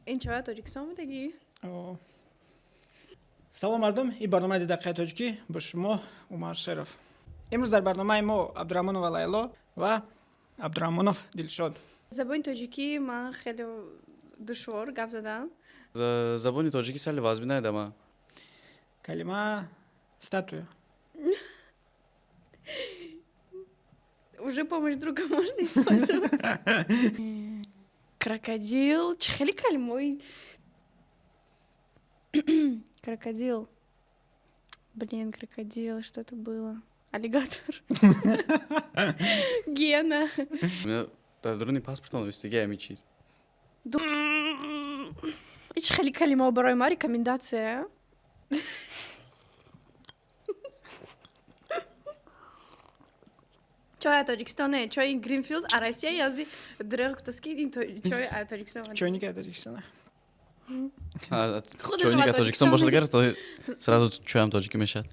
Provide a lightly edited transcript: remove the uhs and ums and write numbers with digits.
این چای تاجیکستان بودگی؟ سلام مردم، این برنامه دقیقه تاجیکی با شما عمر شرف. امروز در برنامه ما عبدالرحمنов لیلا و عبدالرحمنов دلشاد. زبان تاجیکی من خیلی دشوار گپ زدم. Забони тоҷики сали вазби найдама. Калима статуя. Уже помощь друга можно использовать. Крокодил. Чихали кальмой. Крокодил. Блин, крокодил. Что это было? Аллигатор. Гена. Дурни паспортон вестиге ами чиз. Чихали кальмой барои ма рекомендация. Чай Таджикистане, чай Гринфилд, а Россия язык древктоский чай Таджикистан. Чайники Таджикистана. Чойника тоҷикистон бошад агар то сразу чоям тоҷикӣ мешавад.